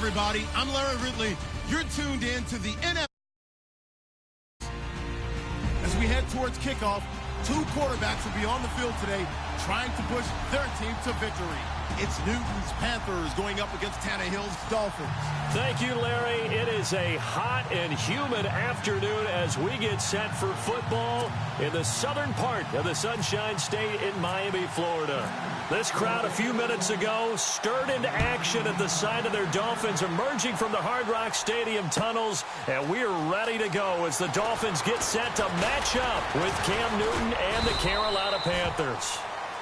everybody. I'm Larry Ridley. You're tuned in to the NFL. As we head towards kickoff, two quarterbacks will be on the field today trying to push their team to victory. It's Newton's Panthers going up against Tannehill's Dolphins. Thank you, Larry. It is a hot and humid afternoon as we get set for football in the southern part of the Sunshine State in Miami, Florida. This crowd a few minutes ago stirred into action at the side of their Dolphins emerging from the Hard Rock Stadium tunnels, and we're ready to go as the Dolphins get set to match up with Cam Newton and the Carolina Panthers.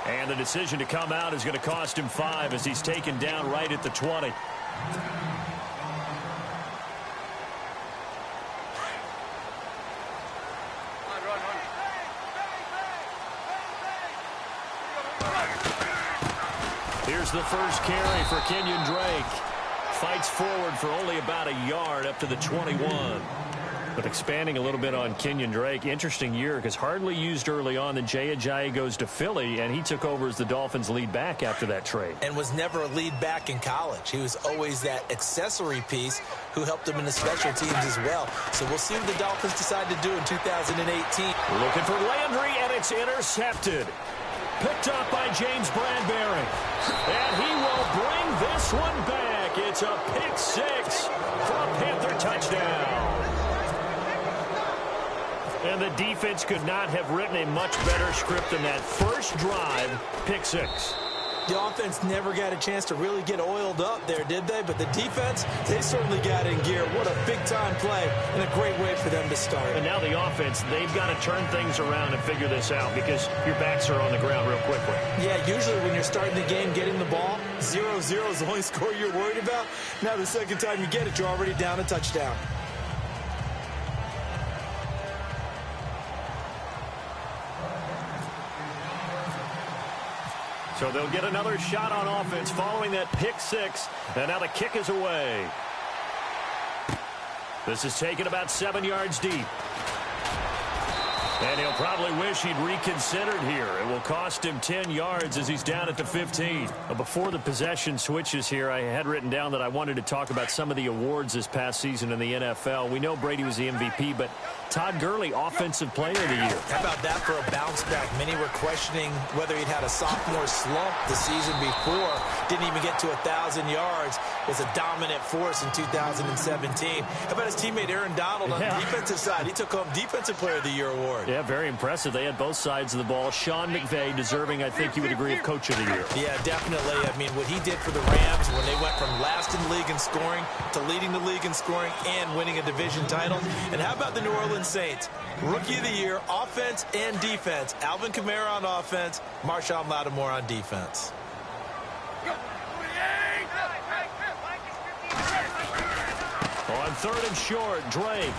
And the decision to come out is going to cost him 5 as he's taken down right at the 20. Here's the first carry for Kenyon Drake. Fights forward for only about a yard up to the 21. But expanding a little bit on Kenyon Drake, interesting year because hardly used early on. Then Jaycazzz goes to Philly, and he took over as the Dolphins' lead back after that trade. And was never a lead back in college. He was always that accessory piece who helped him in the special teams as well. So we'll see what the Dolphins decide to do in 2018. Looking for Landry, and it's intercepted. Picked up by James Bradbury. And he will bring this one back. It's a pick 6 for a Panther touchdown. And the defense could not have written a much better script than that first drive, pick 6. The offense never got a chance to really get oiled up there, did they? But the defense, they certainly got in gear. What a big-time play and a great way for them to start. And now the offense, they've got to turn things around and figure this out because your backs are on the ground real quickly. Yeah, usually when you're starting the game, getting the ball, 0-0 is the only score you're worried about. Now the second time you get it, you're already down a touchdown. So they'll get another shot on offense following that pick 6. And now the kick is away. This is taken about 7 yards deep. And he'll probably wish he'd reconsidered here. It will cost him 10 yards as he's down at the 15. Before the possession switches here, I had written down that I wanted to talk about some of the awards this past season in the NFL. We know Brady was the MVP, but Todd Gurley, Offensive Player of the Year. How about that for a bounce back? Many were questioning whether he'd had a sophomore slump the season before. Didn't even get to 1,000 yards. Was a dominant force in 2017. How about his teammate Aaron Donald on the defensive side? He took home Defensive Player of the Year award. Yeah, very impressive. They had both sides of the ball. Sean McVay deserving, I think you would agree, of Coach of the Year. Yeah, definitely. I mean, what he did for the Rams when they went from last in the league in scoring to leading the league in scoring and winning a division title. And how about the New Orleans Saints? Rookie of the Year, offense and defense. Alvin Kamara on offense, Marshawn Lattimore on defense. On 3rd and short, Drake.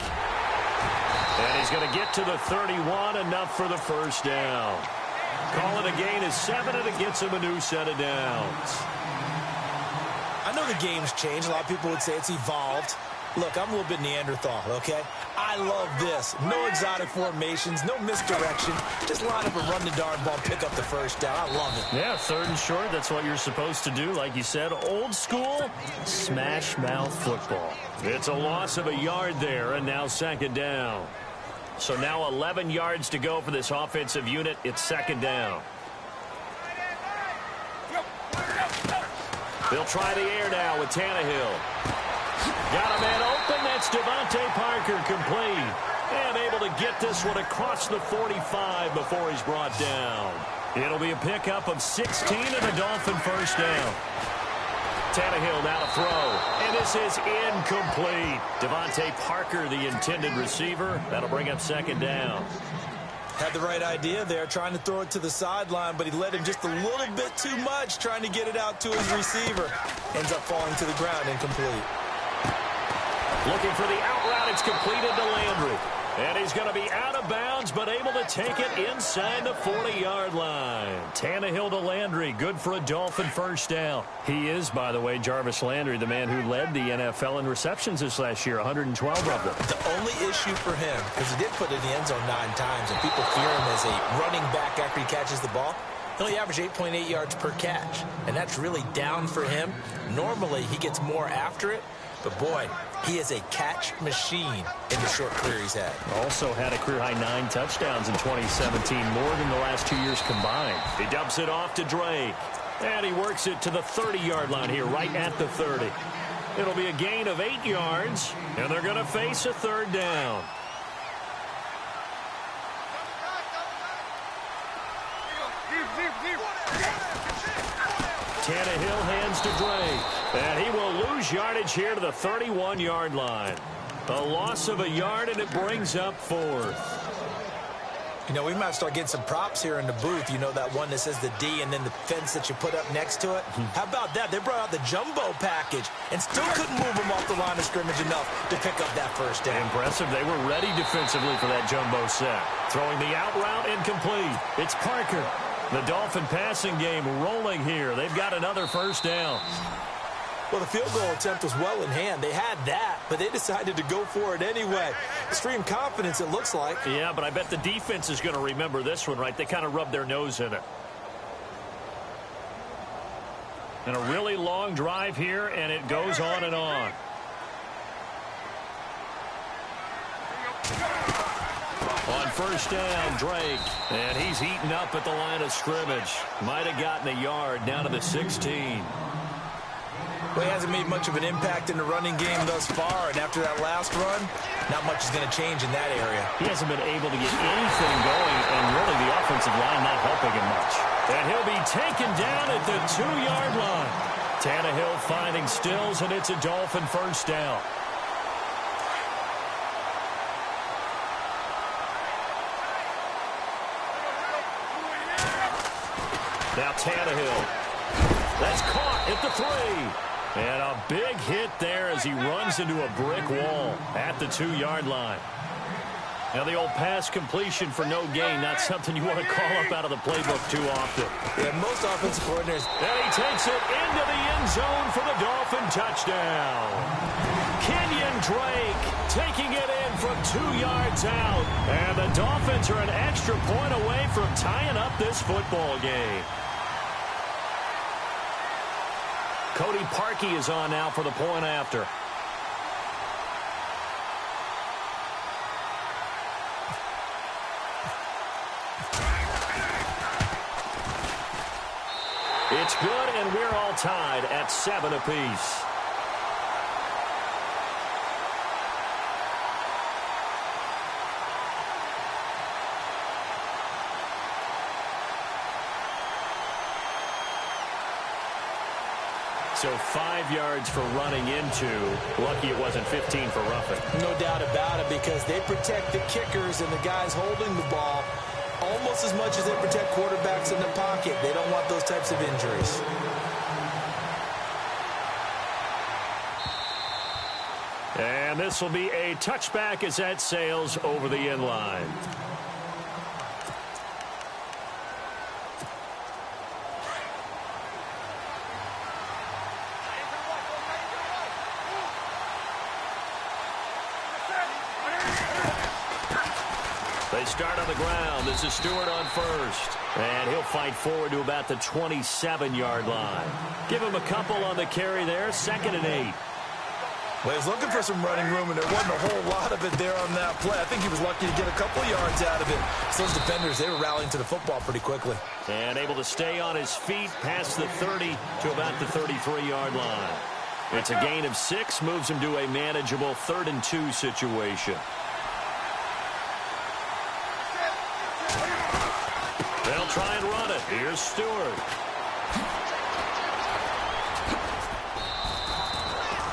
And he's going to get to the 31, enough for the first down. Call it a gain of 7, and it gets him a new set of downs. I know the game's changed. A lot of people would say it's evolved. Look, I'm a little bit Neanderthal, okay? I love this. No exotic formations, no misdirection. Just line up and run the darn ball, pick up the first down. I love it. Yeah, 3rd and short, that's what you're supposed to do. Like you said, old school, smash mouth football. It's a loss of a yard there, and now 2nd down. So now 11 yards to go for this offensive unit. It's 2nd down. They'll try the air now with Tannehill. Got a man open. That's Devontae Parker, complete. And able to get this one across the 45 before he's brought down. It'll be a pickup of 16 and a Dolphin first down. Tannehill now to throw. And this is incomplete. Devontae Parker, the intended receiver. That'll bring up 2nd down. Had the right idea there, trying to throw it to the sideline, but he led him just a little bit too much, trying to get it out to his receiver. Ends up falling to the ground, incomplete. Looking for the out route. It's completed to Landry. And he's going to be out of bounds, but able to take it inside the 40-yard line. Tannehill to Landry. Good for a Dolphin first down. He is, by the way, Jarvis Landry, the man who led the NFL in receptions this last year, 112 of them. The only issue for him, because he did put it in the end zone 9 times, and people fear him as a running back after he catches the ball, He only averaged 8.8 yards per catch, and that's really down for him. Normally, he gets more after it, but boy, he is a catch machine in the short career he's had. Also had a career-high 9 touchdowns in 2017, more than the last 2 years combined. He dumps it off to Drake, and he works it to the 30-yard line here, right at the 30. It'll be a gain of 8 yards, and they're going to face a third down. Tannehill hands to Drake, and he will lose yardage here to the 31-yard line. A loss of a yard, and it brings up 4th. You know, we might start getting some props here in the booth. You know, that one that says the D and then the fence that you put up next to it? How about that? They brought out the jumbo package and still couldn't move them off the line of scrimmage enough to pick up that first down. Impressive. They were ready defensively for that jumbo set. Throwing the out route incomplete. It's Parker. The Dolphin passing game rolling here. They've got another first down. Well, the field goal attempt was well in hand. They had that, but they decided to go for it anyway. Extreme confidence, it looks like. Yeah, but I bet the defense is going to remember this one, right? They kind of rubbed their nose in it. And a really long drive here, and it goes on and on. On first down, Drake. And he's eaten up at the line of scrimmage. Might have gotten a yard down to the 16. Well, he hasn't made much of an impact in the running game thus far, and after that last run, not much is going to change in that area. He hasn't been able to get anything going, and really the offensive line not helping him much. And he'll be taken down at the 2-yard line. Tannehill finding Stills, and it's a Dolphin first down. Now Tannehill. That's caught at the 3. And a big hit there as he runs into a brick wall at the 2-yard line. Now the old pass completion for no gain, not something you want to call up out of the playbook too often. Yeah, most offensive coordinators. And he takes it into the end zone for the Dolphin touchdown. Kenyon Drake taking it in from 2 yards out. And the Dolphins are an extra point away from tying up this football game. Cody Parkey is on now for the point after. It's good, and we're all tied at 7 apiece. So 5 yards for running into. Lucky it wasn't 15 for roughing. No doubt about it, because they protect the kickers and the guys holding the ball almost as much as they protect quarterbacks in the pocket. They don't want those types of injuries. And this will be a touchback as that sails over the end line. They start on the ground. This is Stewart on first. And he'll fight forward to about the 27-yard line. Give him a couple on the carry there. 2nd and 8. Well, he's looking for some running room, and there wasn't a whole lot of it there on that play. I think he was lucky to get a couple yards out of it. So those defenders, they were rallying to the football pretty quickly. And able to stay on his feet past the 30 to about the 33-yard line. It's a gain of 6, moves him to a manageable 3rd and 2 situation. They'll try and run it. Here's Stewart.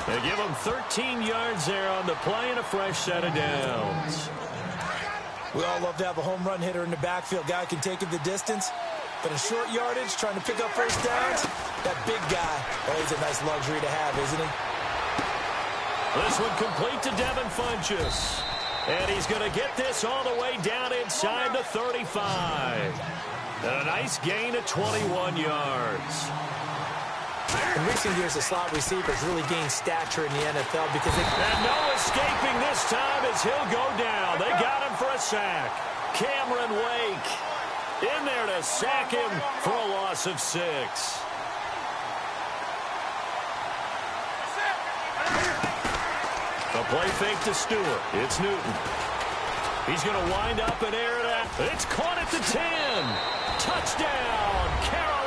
They give him 13 yards there on the play and a fresh set of downs. We all love to have a home run hitter in the backfield. Guy can take it the distance. But in short yardage, trying to pick up first downs, that big guy, oh, he's a nice luxury to have, isn't he? This one complete to Devin Funchess. And he's going to get this all the way down inside the 35. And a nice gain of 21 yards. In recent years, the slot receivers really gained stature in the NFL because they... And no escaping this time as he'll go down. They got him for a sack. Cameron Wake. in there to sack him for a loss of 6. A play fake to Stewart. It's Newton. He's going to wind up and air it out. It's caught at the 10. Touchdown, Carolina.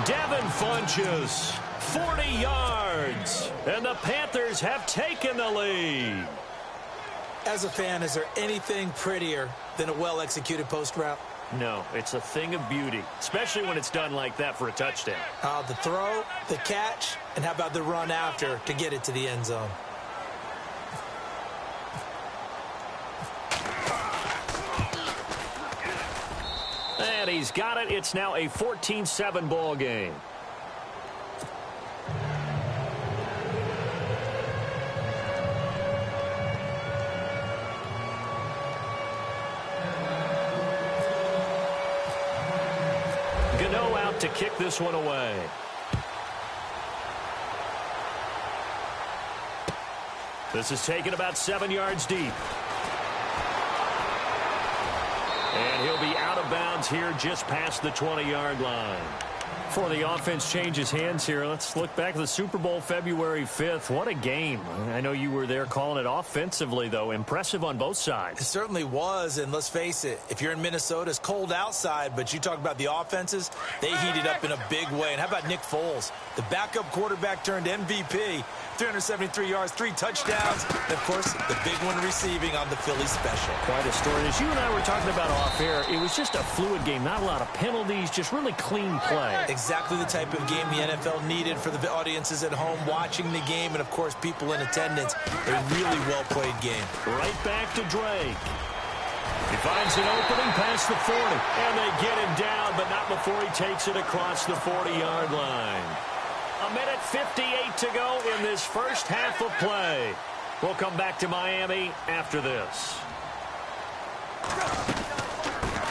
Devin Funchess, 40 yards. And the Panthers have taken the lead. As a fan, is there anything prettier than a well-executed post route? No, it's a thing of beauty, especially when it's done like that for a touchdown. The throw, the catch, and how about the run after to get it to the end zone? And he's got it. It's now a 14-7 ball game. Gano out to kick this one away. This is taken about 7 yards deep. And he'll be out of bounds here just past the 20-yard line. Before the offense changes hands here, let's look back at the Super Bowl February 5th. What a game. I know you were there calling it offensively, though. Impressive on both sides. It certainly was, and let's face it, if you're in Minnesota, it's cold outside, but you talk about the offenses, they heated up in a big way. And how about Nick Foles? The backup quarterback turned MVP, 373 yards, 3 touchdowns, and, of course, the big one receiving on the Philly special. Quite a story. As you and I were talking about off air, it was just a fluid game, not a lot of penalties, just really clean play. Exactly the type of game the NFL needed for the audiences at home watching the game and, of course, people in attendance. A really well-played game. Right back to Drake. He finds an opening past the 40, and they get him down, but not before he takes it across the 40-yard line. A minute 58 to go in this first half of play. We'll come back to Miami after this.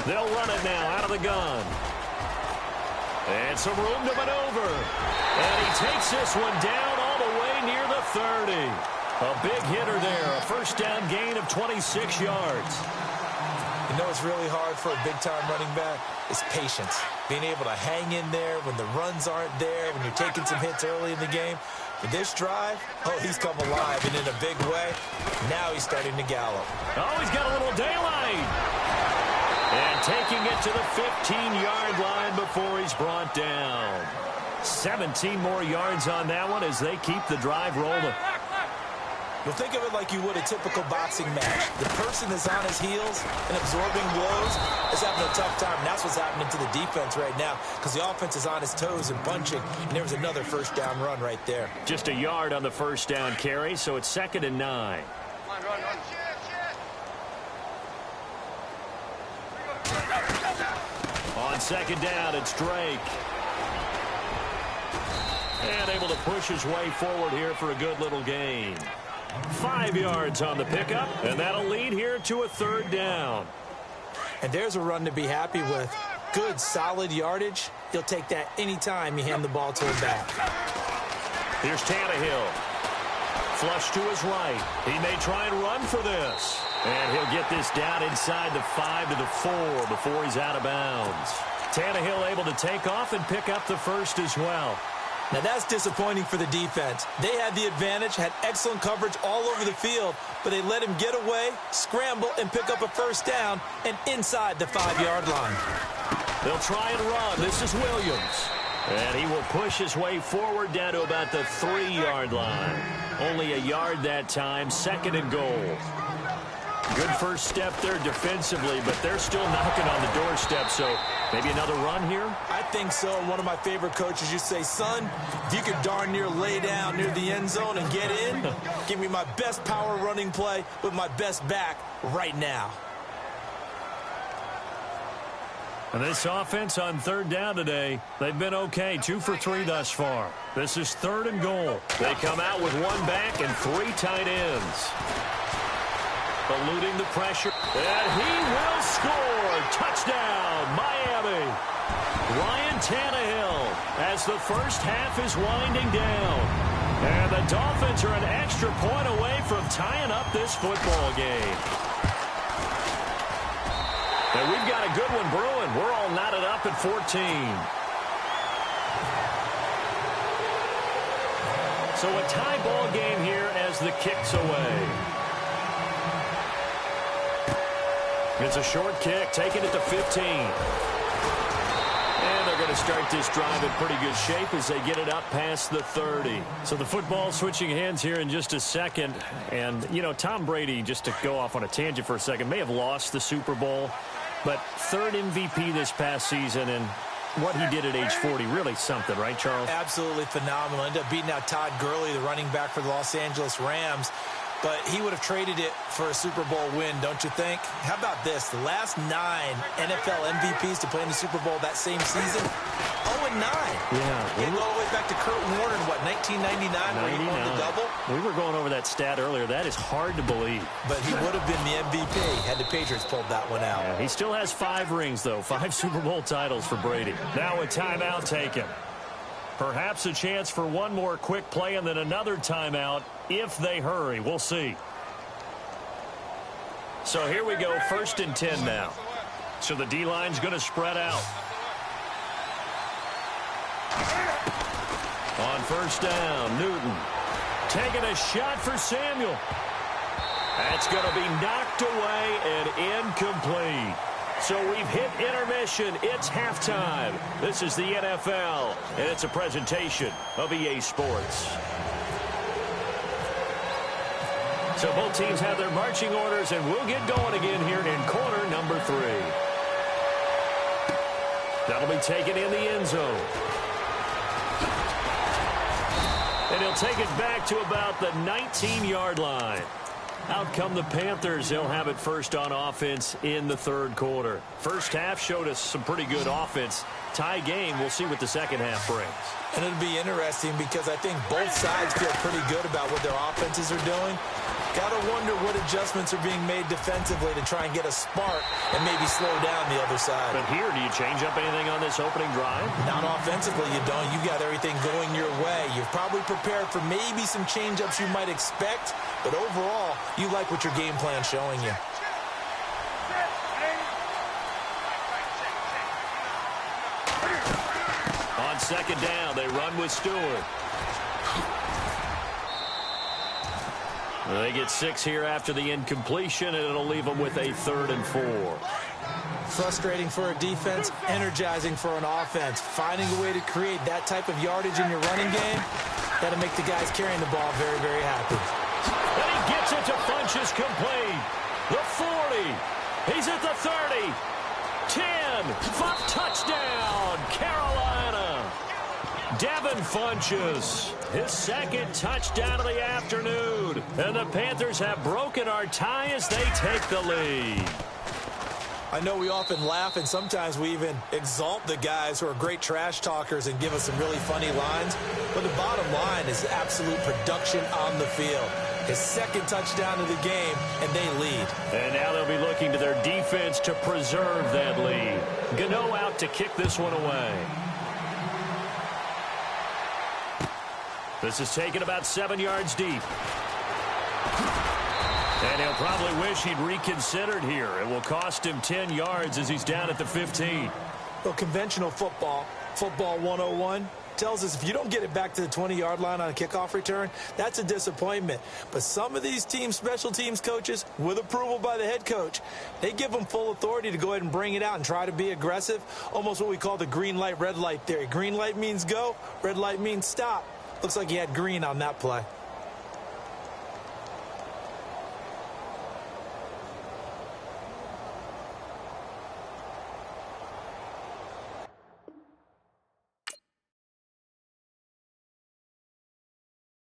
They'll run it now out of the gun. And some room to maneuver. And he takes this one down all the way near the 30. A big hitter there. A first down gain of 26 yards. You know what's really hard for a big-time running back? It's patience. Being able to hang in there when the runs aren't there, when you're taking some hits early in the game. With this drive, he's come alive and in a big way. Now he's starting to gallop. Oh, he's got a little daylight. And taking it to the 15-yard line before he's brought down. 17 more yards on that one as they keep the drive rolling. Well, think of it like you would a typical boxing match. The person is on his heels and absorbing blows is having a tough time. And that's what's happening to the defense right now because the offense is on his toes and punching. And there was another first down run right there. Just a yard on the first down carry, so it's 2nd and 9. On 2nd down, it's Drake. And able to push his way forward here for a good little gain. 5 yards on the pickup, and that'll lead here to a 3rd down. And there's a run to be happy with. Good, solid yardage. He'll take that anytime you hand the ball to him back. Here's Tannehill. Flush to his right. He may try and run for this. And he'll get this down inside the 5 to the 4 before he's out of bounds. Tannehill able to take off and pick up the first as well. Now, that's disappointing for the defense. They had the advantage, had excellent coverage all over the field, but they let him get away, scramble, and pick up a first down, and inside the 5-yard line. They'll try and run. This is Williams. And he will push his way forward down to about the 3-yard line. Only a yard that time, 2nd and goal. Good first step there defensively, but they're still knocking on the doorstep, so maybe another run here? I think so. One of my favorite coaches used to say, son, if you could darn near lay down near the end zone and get in, give me my best power running play with my best back right now. And this offense on 3rd down today, they've been okay, 2 for 3 thus far. This is 3rd and goal. They come out with 1 back and 3 tight ends. Eluding the pressure, and he will score. Touchdown, Miami. Ryan Tannehill as the first half is winding down. And the Dolphins are an extra point away from tying up this football game. And we've got a good one brewing. We're all knotted up at 14. So a tie ball game here as the kick's away. It's a short kick, taking it to 15. And they're going to start this drive in pretty good shape as they get it up past the 30. So the football switching hands here in just a second. And, you know, Tom Brady, just to go off on a tangent for a second, may have lost the Super Bowl. But third MVP this past season, and what he did at age 40, really something, right, Charles? Absolutely phenomenal. Ended up beating out Todd Gurley, the running back for the Los Angeles Rams. But he would have traded it for a Super Bowl win, don't you think? How about this? The last 9 NFL MVPs to play in the Super Bowl that same season, 0-9. Yeah. You go all the way back to Kurt Warner in, what, 1999, where he won the double? We were going over that stat earlier. That is hard to believe. But he would have been the MVP had the Patriots pulled that one out. Yeah, he still has 5 rings, though. 5 Super Bowl titles for Brady. Now a timeout taken. Perhaps a chance for one more quick play and then another timeout if they hurry. We'll see. So here we go, 1st and 10 now. So the D-line's going to spread out. On 1st down, Newton taking a shot for Samuel. That's going to be knocked away and incomplete. So we've hit intermission. It's halftime. This is the NFL, and it's a presentation of EA Sports. So both teams have their marching orders, and we'll get going again here in quarter number 3. That'll be taken in the end zone. And he'll take it back to about the 19-yard line. Out come the Panthers. They'll have it first on offense in the 3rd quarter. First half showed us some pretty good offense. Tie game. We'll see what the second half brings. And it'll be interesting because I think both sides feel pretty good about what their offenses are doing. Got to wonder what adjustments are being made defensively to try and get a spark and maybe slow down the other side. But here, do you change up anything on this opening drive? Not offensively, you don't. You got everything going your way. You've probably prepared for maybe some change-ups you might expect, but overall, you like what your game plan's showing you. On 2nd down, they run with Stewart. They get 6 here after the incompletion, and it'll leave them with a 3rd and 4. Frustrating for a defense, energizing for an offense. Finding a way to create that type of yardage in your running game, that'll make the guys carrying the ball very, very happy. And he gets it to Funchess complete. The 40. He's at the 30. 10. Touchdown, Carolina. Devin Funchess, his 2nd touchdown of the afternoon. And the Panthers have broken our tie as they take the lead. I know we often laugh and sometimes we even exalt the guys who are great trash talkers and give us some really funny lines. But the bottom line is absolute production on the field. His 2nd touchdown of the game, and they lead. And now they'll be looking to their defense to preserve that lead. Gano out to kick this one away. This is taken about 7 yards deep. And he'll probably wish he'd reconsidered here. It will cost him 10 yards as he's down at the 15. Well, conventional football 101, tells us if you don't get it back to the 20-yard line on a kickoff return, that's a disappointment. But some of these teams, special teams coaches, with approval by the head coach, they give them full authority to go ahead and bring it out and try to be aggressive, almost what we call the green light, red light theory. Green light means go, red light means stop. Looks like he had green on that play.